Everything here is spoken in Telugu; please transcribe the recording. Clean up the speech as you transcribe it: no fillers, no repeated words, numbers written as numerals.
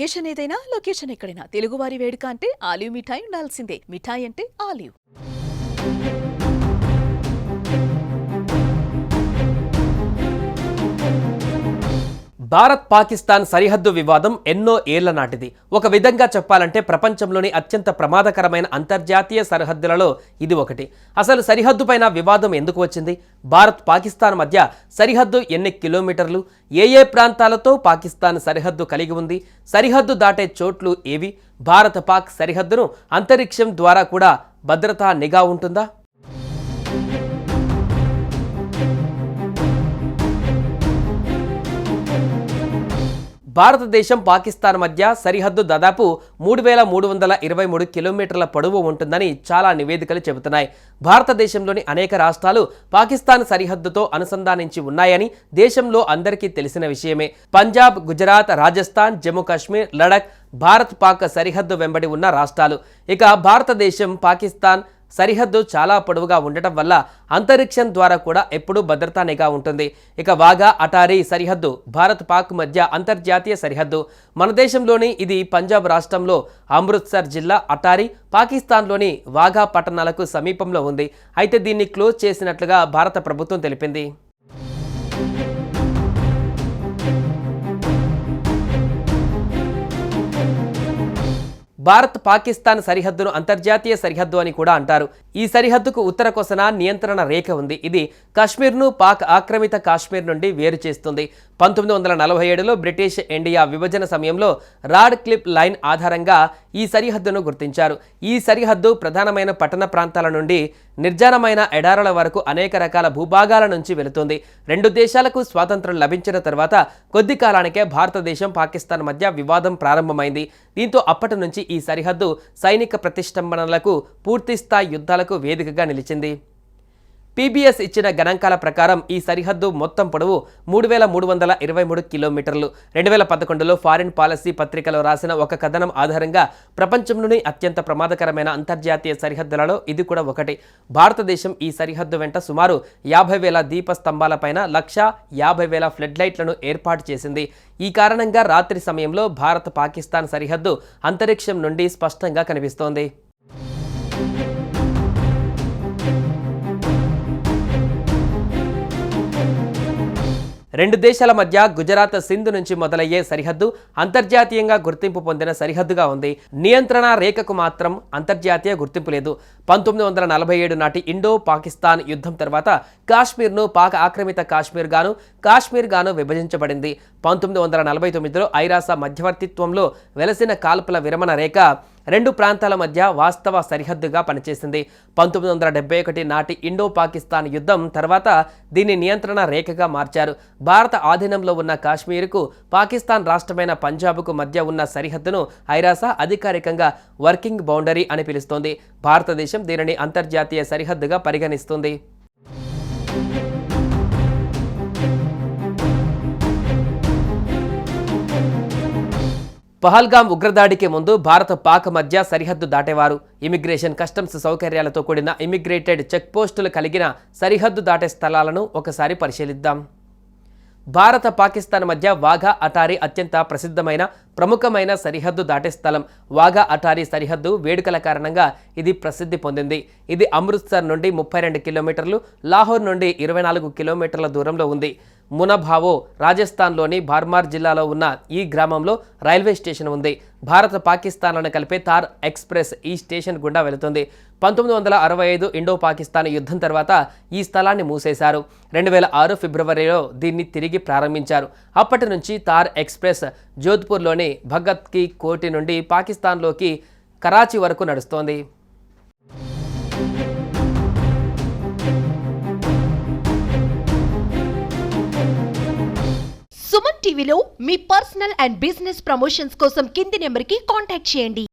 అకేషన్ ఏదైనా లొకేషన్ ఎక్కడైనా తెలుగువారి వేడుక అంటే ఆలివ్ మిఠాయి ఉండాల్సిందే. మిఠాయి అంటే ఆలివ్. భారత్ పాకిస్తాన్ సరిహద్దు వివాదం ఎన్నో ఏళ్ల నాటిది. ఒక విధంగా చెప్పాలంటే ప్రపంచంలోని అత్యంత ప్రమాదకరమైన అంతర్జాతీయ సరిహద్దులలో ఇది ఒకటి. అసలు సరిహద్దుపైన వివాదం ఎందుకు వచ్చింది? భారత్ పాకిస్తాన్ మధ్య సరిహద్దు ఎన్ని కిలోమీటర్లు? ఏ ప్రాంతాలతో పాకిస్తాన్ సరిహద్దు కలిగి ఉంది? సరిహద్దు దాటే చోట్లు ఏవి? భారత పాక్ సరిహద్దును అంతరిక్షం ద్వారా కూడా భద్రతా నిఘా ఉంటుందా? భారతదేశం పాకిస్తాన్ మధ్య సరిహద్దు దాదాపు 3323 కిలోమీటర్ల పొడవు ఉంటుందని చాలా నివేదికలు చెబుతున్నాయి. భారతదేశంలోని అనేక రాష్ట్రాలు పాకిస్తాన్ సరిహద్దుతో అనుసంధానించి ఉన్నాయని దేశంలో అందరికీ తెలిసిన విషయమే. పంజాబ్, గుజరాత్, రాజస్థాన్, జమ్మూ కాశ్మీర్, లడఖ్ భారత్ పాక్ సరిహద్దు వెంబడి ఉన్న రాష్ట్రాలు. ఇక భారతదేశం పాకిస్తాన్ సరిహద్దు చాలా పొడవుగా ఉండటం వల్ల అంతరిక్షం ద్వారా కూడా ఎప్పుడూ భద్రతా నిఘా ఉంటుంది. ఇక వాఘా అటారీ సరిహద్దు భారత్ పాక్ మధ్య అంతర్జాతీయ సరిహద్దు. మన దేశంలోని ఇది పంజాబ్ రాష్ట్రంలో అమృత్సర్ జిల్లా అటారీ, పాకిస్తాన్లోని వాఘా పట్టణాలకు సమీపంలో ఉంది. అయితే దీన్ని క్లోజ్ చేసినట్లుగా భారత ప్రభుత్వం తెలిపింది. భారత్ పాకిస్తాన్ సరిహద్దును అంతర్జాతీయ సరిహద్దు అని కూడా అంటారు. ఈ సరిహద్దుకు ఉత్తర కొసన నియంత్రణ రేఖ ఉంది. ఇది కాశ్మీర్ను పాక్ ఆక్రమిత కాశ్మీర్ నుండి వేరు చేస్తుంది. 1947లో బ్రిటిష్ ఇండియా విభజన సమయంలో రాడ్ క్లిప్ లైన్ ఆధారంగా ఈ సరిహద్దును గుర్తించారు. ఈ సరిహద్దు ప్రధానమైన పట్టణ ప్రాంతాల నుండి నిర్జనమైన ఎడారుల వరకు అనేక రకాల భూభాగాల నుంచి వెళుతుంది. రెండు దేశాలకు స్వాతంత్రం లభించిన తర్వాత కొద్ది కాలానికే భారతదేశం పాకిస్తాన్ మధ్య వివాదం ప్రారంభమైంది. దీంతో అప్పటి నుంచి ఈ సరిహద్దు సైనిక ప్రతిష్టంభనలకు, పూర్తిస్థాయి యుద్ధాలకు వేదికగా నిలిచింది. పీబీఎస్ ఇచ్చిన గణాంకాల ప్రకారం ఈ సరిహద్దు మొత్తం పొడవు 3323 కిలోమీటర్లు. 2011లో ఫారిన్ పాలసీ పత్రికలో రాసిన ఒక కథనం ఆధారంగా ప్రపంచంలోని అత్యంత ప్రమాదకరమైన అంతర్జాతీయ సరిహద్దులలో ఇది కూడా ఒకటి. భారతదేశం ఈ సరిహద్దు వెంట సుమారు 50,000 దీప స్తంభాలపైన 150,000 ఫ్లడ్ లైట్లను ఏర్పాటు చేసింది. ఈ కారణంగా రాత్రి సమయంలో భారత్ పాకిస్తాన్ సరిహద్దు అంతరిక్షం నుండి స్పష్టంగా కనిపిస్తోంది. రెండు దేశాల మధ్య గుజరాత్ సింధ్ నుంచి మొదలయ్యే సరిహద్దు అంతర్జాతీయంగా గుర్తింపు పొందిన సరిహద్దుగా ఉంది. నియంత్రణ రేఖకు మాత్రం అంతర్జాతీయ గుర్తింపు లేదు. 1947 నాటి ఇండో పాకిస్తాన్ యుద్ధం తర్వాత కాశ్మీర్ను పాక్ ఆక్రమిత కాశ్మీర్ గాను విభజించబడింది. 1949లో ఐరాస మధ్యవర్తిత్వంలో వెలసిన కాల్పుల విరమణ రేఖ రెండు ప్రాంతాల మధ్య వాస్తవ సరిహద్దుగా పనిచేసింది. 1971 నాటి ఇండో పాకిస్తాన్ యుద్ధం తర్వాత దీన్ని నియంత్రణ రేఖగా మార్చారు. భారత ఆధీనంలో ఉన్న కాశ్మీర్కు పాకిస్తాన్ రాష్ట్రమైన పంజాబ్కు మధ్య ఉన్న సరిహద్దును ఐరాస అధికారికంగా వర్కింగ్ బౌండరీ అని పిలుస్తోంది. భారతదేశం దీనిని అంతర్జాతీయ సరిహద్దుగా పరిగణిస్తుంది. పహల్గాం ఉగ్రదాడికి ముందు భారత పాక్ మధ్య సరిహద్దు దాటేవారు. ఇమిగ్రేషన్, కస్టమ్స్ సౌకర్యాలతో కూడిన ఇమిగ్రేటెడ్ చెక్పోస్టులు కలిగిన సరిహద్దు దాటే స్థలాలను ఒకసారి పరిశీలిద్దాం. భారత పాకిస్తాన్ మధ్య వాఘా అటారీ అత్యంత ప్రముఖమైన సరిహద్దు దాటే స్థలం. వాఘా అటారీ సరిహద్దు వేడుకల కారణంగా ఇది ప్రసిద్ధి పొందింది. ఇది అమృత్సర్ నుండి 32 కిలోమీటర్లు, లాహోర్ నుండి 24 కిలోమీటర్ల దూరంలో ఉంది. మునభావో రాజస్థాన్లోని బార్మార్ జిల్లాలో ఉన్న ఈ గ్రామంలో రైల్వే స్టేషన్ ఉంది. భారత పాకిస్తాన్లను కలిపే థార్ ఎక్స్ప్రెస్ ఈ స్టేషన్ గుండా వెళుతుంది. 1965 ఇండో పాకిస్తాన్ యుద్ధం తర్వాత ఈ స్థలాన్ని మూసేశారు. 2006 ఫిబ్రవరిలో దీన్ని తిరిగి ప్రారంభించారు. అప్పటి నుంచి థార్ ఎక్స్ప్రెస్ జోధ్పూర్లోని భగత్ కి కోటి నుండి పాకిస్తాన్లోకి కరాచీ వరకు నడుస్తోంది. సుమన్ టీవీలో మీ పర్సనల్ అండ్ బిజినెస్ ప్రమోషన్స్ కోసం కింది నెంబర్కి కాంటాక్ట్ చేయండి.